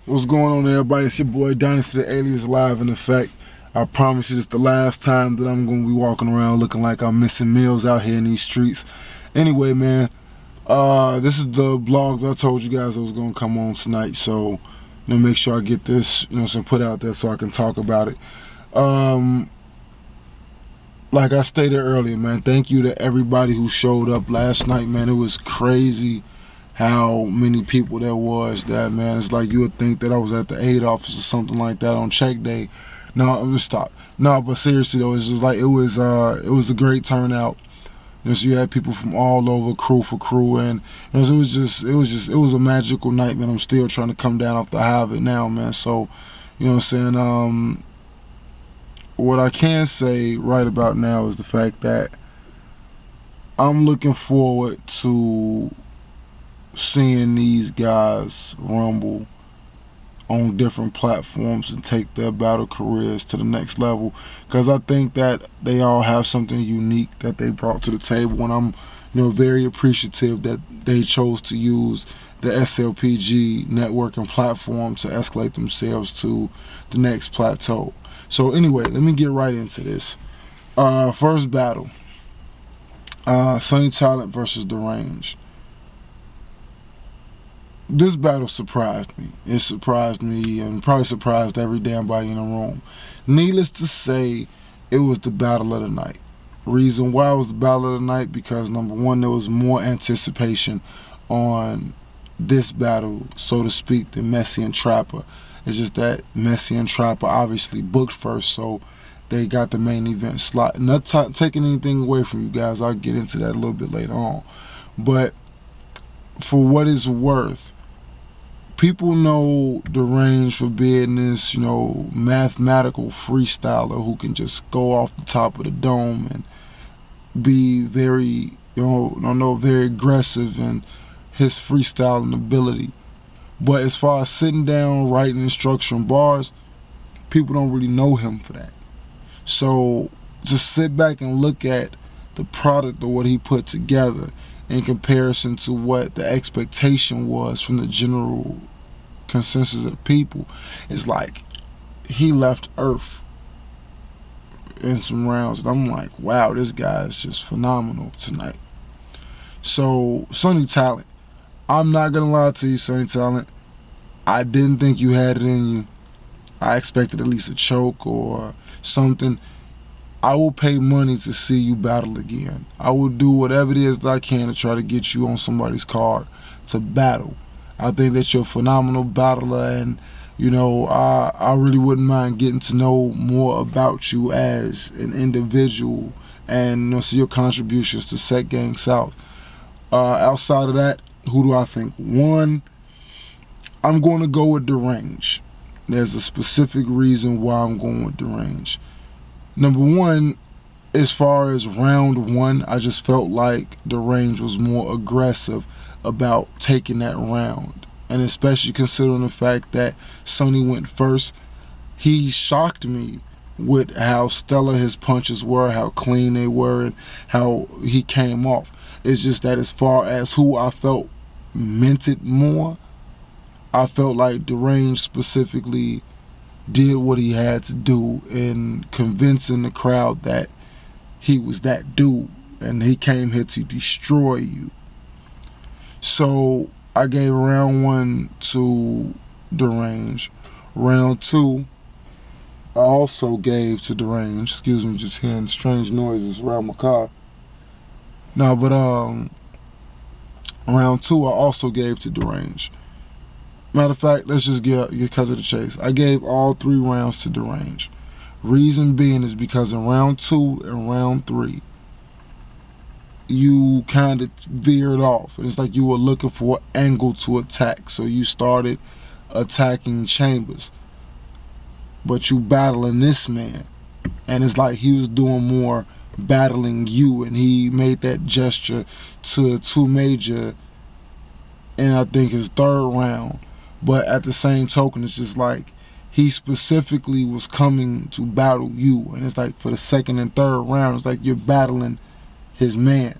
What's going on, everybody? It's your boy Dynasty the Alias live in effect. I promise you, it's the last time that I'm going to be walking around looking like I'm missing meals out here in these streets. Anyway, man, this is the blog that I told you guys I was going to come on tonight. So, make sure I get this, some put out there so I can talk about it. Like I stated earlier, man, thank you to everybody who showed up last night, man. It was crazy how many people there was. That, man, it's like you would think that I was at the aid office or something like that on check day. No, I'm gonna stop. No, but seriously though, it's just like it was a great turnout. So you had people from all over, crew for crew, and it was a magical night, man. I'm still trying to come down off the high of it now, man. So, you know what I'm saying? What I can say right about now is the fact that I'm looking forward to seeing these guys rumble on different platforms and take their battle careers to the next level, because I think that they all have something unique that they brought to the table, and I'm very appreciative that they chose to use the SLPG networking platform to escalate themselves to the next plateau. So anyway, let me get right into this. First battle, Sunny Talent versus Deranged. This battle surprised me. It surprised me and probably surprised every damn body in the room. Needless to say, it was the battle of the night. Reason why it was the battle of the night, because number one, there was more anticipation on this battle, so to speak, than Messi and Trapper. It's just that Messi and Trapper obviously booked first, so they got the main event slot. Not taking anything away from you guys. I'll get into that a little bit later on. But for what it's worth, people know Deranged for being this, mathematical freestyler who can just go off the top of the dome and be very, very aggressive in his freestyling ability. But as far as sitting down, writing and structuring bars, people don't really know him for that. So just sit back and look at the product of what he put together in comparison to what the expectation was from the general consensus of the people. It's like he left Earth in some rounds, and I'm like, wow, this guy is just phenomenal tonight. So, Sunny Talent, I'm not gonna lie to you, Sunny Talent, I didn't think you had it in you. I expected at least a choke or something. I will pay money to see you battle again. I will do whatever it is that I can to try to get you on somebody's card to battle. I think that you're a phenomenal battler, and I really wouldn't mind getting to know more about you as an individual and see your contributions to Set Gang South. Outside of that, who do I think won? I'm going to go with Deranged. There's a specific reason why I'm going with Deranged. Number one, as far as round one, I just felt like Deranged was more aggressive about taking that round. And especially considering the fact that Sonny went first, he shocked me with how stellar his punches were, how clean they were, and how he came off. It's just that as far as who I felt meant it more, I felt like Deranged specifically did what he had to do in convincing the crowd that he was that dude and he came here to destroy you. So I gave round one to Deranged. Round two, I also gave to Deranged. Excuse me, just hearing strange noises around my car. No, but round two I also gave to Deranged. Matter of fact, let's just get cut to the chase. I gave all 3 rounds to Deranged. Reason being is because in round 2 and round 3, you kind of veered off. It's like you were looking for an angle to attack. So you started attacking Chambers. But you battling this man. And it's like he was doing more battling you. And he made that gesture to 2 Major in, I think, his 3rd round. But at the same token, it's just like he specifically was coming to battle you. And it's like for the 2nd and 3rd round, it's like you're battling his man.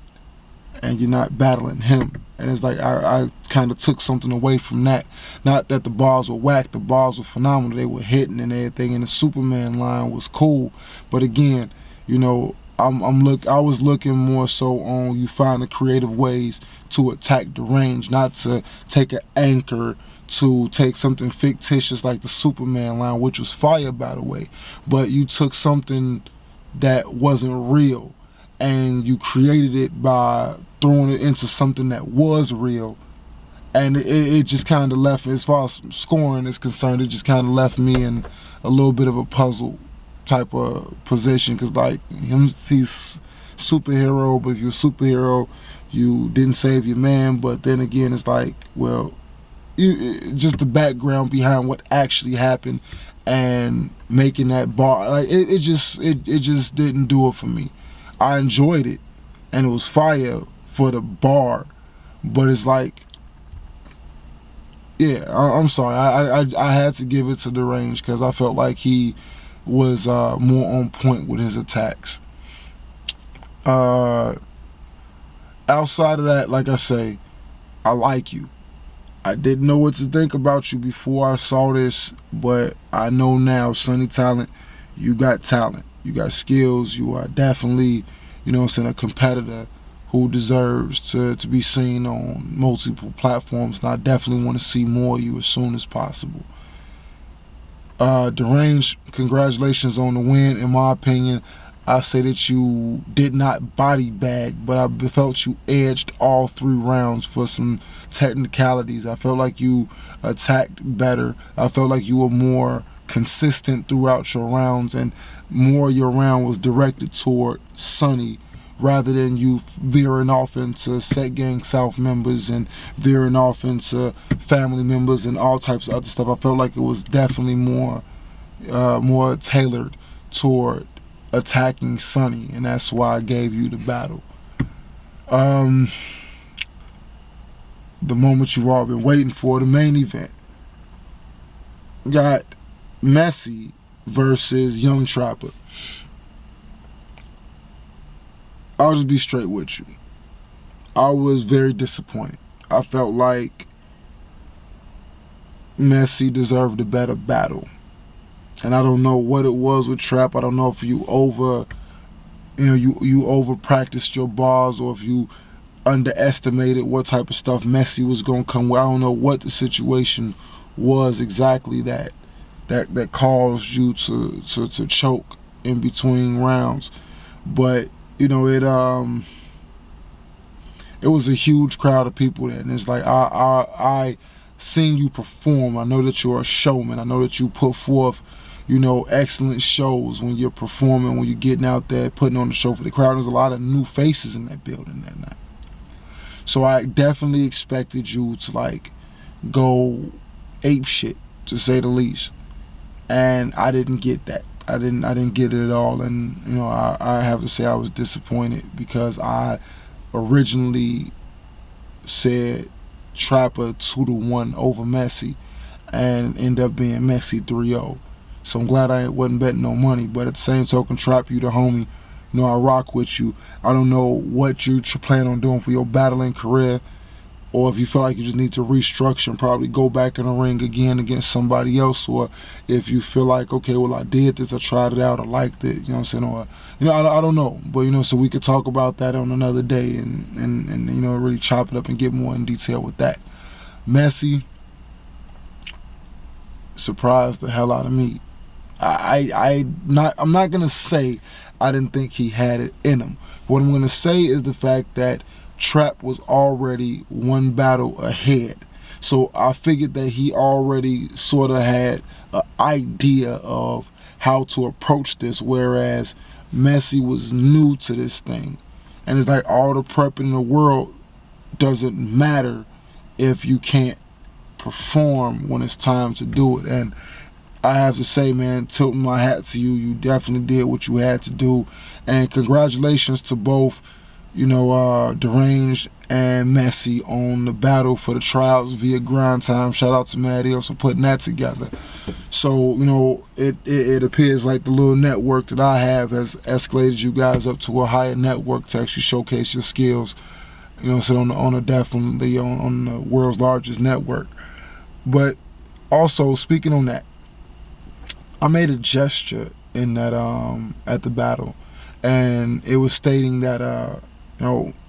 and you're not battling him. And it's like I kind of took something away from that. Not that the bars were whack, the bars were phenomenal. They were hitting and everything, and the Superman line was cool. But again, you know, I was looking more so on you finding creative ways to attack the range, not to take an anchor to take something fictitious like the Superman line, which was fire, by the way. But you took something that wasn't real and you created it by throwing it into something that was real. And it just kind of left, as far as scoring is concerned, it just kind of left me in a little bit of a puzzle type of position. Because, like, he's superhero, but if you're a superhero, you didn't save your man. But then again, it's like, well, just the background behind what actually happened and making that bar, like, it just didn't do it for me. I enjoyed it, and it was fire for the bar, but it's like, yeah, I'm sorry. I had to give it to the range because I felt like he was more on point with his attacks. Outside of that, like I say, I like you. I didn't know what to think about you before I saw this, but I know now, Sonny Talent, you got talent. You got skills. You are definitely, you know what I'm saying, a competitor who deserves to be seen on multiple platforms. And I definitely want to see more of you as soon as possible. Deranged, congratulations on the win. In my opinion, I say that you did not body bag, but I felt you edged all 3 rounds for some technicalities. I felt like you attacked better. I felt like you were more consistent throughout your rounds, and more your round was directed toward Sonny rather than you veering off into Set Gang South members and veering off into family members and all types of other stuff. I felt like it was definitely more tailored toward attacking Sonny, and that's why I gave you the battle. The moment you've all been waiting for, the main event. Got Messi versus Young Trapper. I'll just be straight with you. I was very disappointed. I felt like Messi deserved a better battle. And I don't know what it was with Trap. I don't know if you over practiced your bars, or if you underestimated what type of stuff Messi was gonna come with. I don't know what the situation was exactly that caused you to choke in between rounds. But you know, it was a huge crowd of people there, and it's like I seen you perform. I know that you're a showman. I know that you put forth, you know, excellent shows when you're performing, when you're getting out there putting on the show for the crowd. There's a lot of new faces in that building that night. So I definitely expected you to, like, go ape shit, to say the least. And I didn't get that. I didn't get it at all. And, you know, I have to say I was disappointed, because I originally said Trapper 2-1 over Messi, and ended up being Messi 3-0. So I'm glad I wasn't betting no money. But at the same token, Trap, you the homie. You know, I rock with you. I don't know what you plan on doing for your battling career, or if you feel like you just need to restructure and probably go back in the ring again against somebody else, or if you feel like, okay, well, I did this, I tried it out, I liked it, you know what I'm saying, or, you know, I don't know. But, you know, so we could talk about that on another day and you know, really chop it up and get more in detail with that. Messi surprised the hell out of me. I'm not gonna say I didn't think he had it in him. What I'm gonna say is the fact that Trap was already 1 battle ahead. So I figured that he already sort of had an idea of how to approach this, whereas Messi was new to this thing. And it's like all the prep in the world doesn't matter if you can't perform when it's time to do it. And I have to say, man, tilting my hat to you. You definitely did what you had to do. And congratulations to both, you know, Deranged and Messi on the battle for the trials via Grind Time. Shout out to Matt Eels for putting that together. So, you know, it appears like the little network that I have has escalated you guys up to a higher network to actually showcase your skills You know, sit on a definitely on the world's largest network. But also speaking on that, I made a gesture in that at the battle, and it was stating that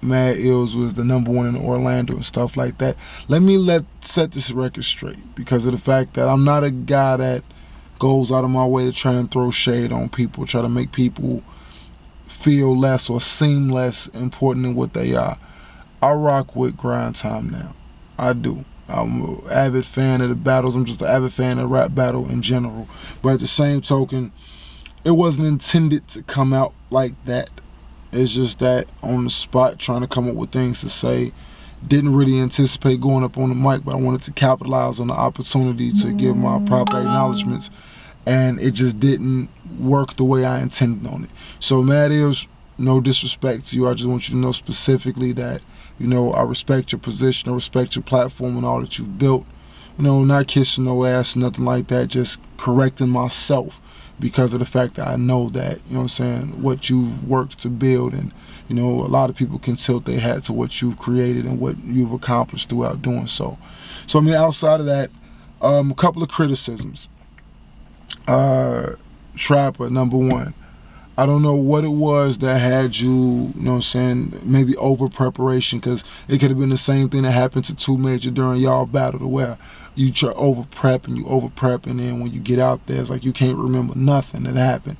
Mad Ills was the #1 in Orlando and stuff like that. Let me set this record straight, because of the fact that I'm not a guy that goes out of my way to try and throw shade on people, try to make people feel less or seem less important than what they are. I rock with Grind Time Now. I do. I'm an avid fan of the battles. I'm just an avid fan of rap battle in general. But at the same token, it wasn't intended to come out like that. It's just that on the spot, trying to come up with things to say. Didn't really anticipate going up on the mic, but I wanted to capitalize on the opportunity to give my proper acknowledgments. And it just didn't work the way I intended on it. So Mad Ills, no disrespect to you. I just want you to know specifically that, I respect your position, I respect your platform and all that you've built. Not kissing no ass, nothing like that, just correcting myself because of the fact that I know that, what you've worked to build. And, a lot of people can tilt their hat to what you've created and what you've accomplished throughout doing so. So, outside of that, a couple of criticisms. Trapper, #1. I don't know what it was that had you, maybe over preparation, because it could have been the same thing that happened to 2 Major during y'all battle, to where you try over prep, and then when you get out there, it's like you can't remember nothing that happened.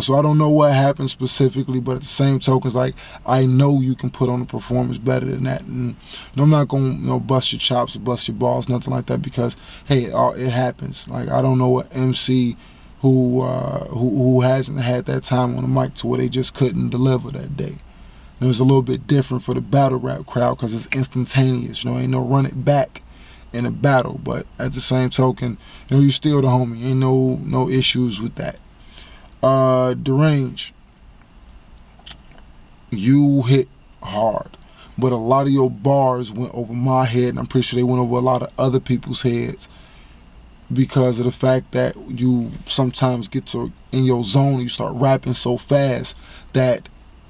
So I don't know what happened specifically, but at the same token, it's like I know you can put on a performance better than that. And I'm not going to bust your chops or bust your balls, nothing like that, because, hey, it happens. Like, I don't know what MC who hasn't had that time on the mic to where they just couldn't deliver that day. It was a little bit different for the battle rap crowd because it's instantaneous. Ain't no run it back in a battle. But at the same token, you still the homie. Ain't no issues with that. Derange, you hit hard, but a lot of your bars went over my head, and I'm pretty sure they went over a lot of other people's heads, because of the fact that you sometimes get in your zone, you start rapping so fast that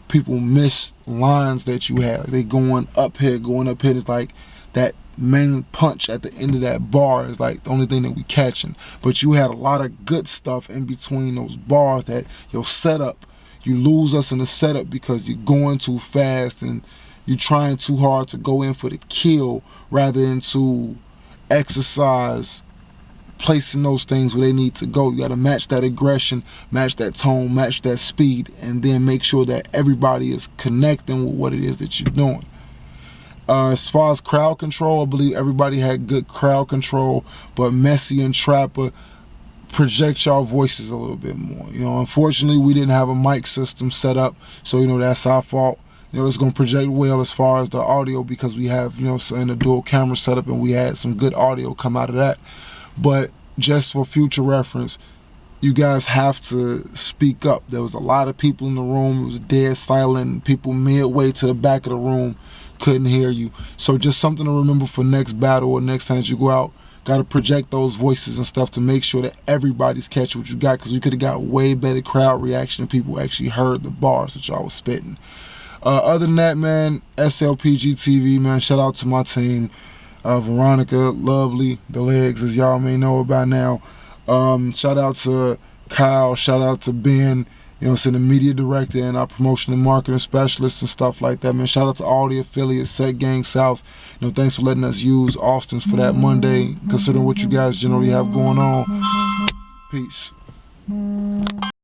people miss lines that you have. They going up here. It's like that main punch at the end of that bar is like the only thing that we catching. But you had a lot of good stuff in between those bars that your setup, you lose us in the setup because you're going too fast and you're trying too hard to go in for the kill rather than to exercise placing those things where they need to go. You got to match that aggression, match that tone, match that speed, and then make sure that everybody is connecting with what it is that you're doing. As far as crowd control, I believe everybody had good crowd control, but Messy and Trapper project y'all voices a little bit more. Unfortunately, we didn't have a mic system set up, so that's our fault. It's going to project well as far as the audio, because we have a dual camera setup, and we had some good audio come out of that. But just for future reference, you guys have to speak up. There was a lot of people in the room. It was dead silent. People midway to the back of the room couldn't hear you. So just something to remember for next battle or next time you go out. Got to project those voices and stuff to make sure that everybody's catching what you got, because we could have got way better crowd reaction if people actually heard the bars that y'all was spitting. Other than that, man, SLPG TV, man, shout out to my team. Veronica, Lovely, the legs, as y'all may know about now. Shout out to Kyle, shout out to Ben, the media director and our promotion and marketing specialists and stuff like that, man. Shout out to all the affiliates, Set Gang South. Thanks for letting us use Austin's for that Monday, considering what you guys generally have going on. Peace.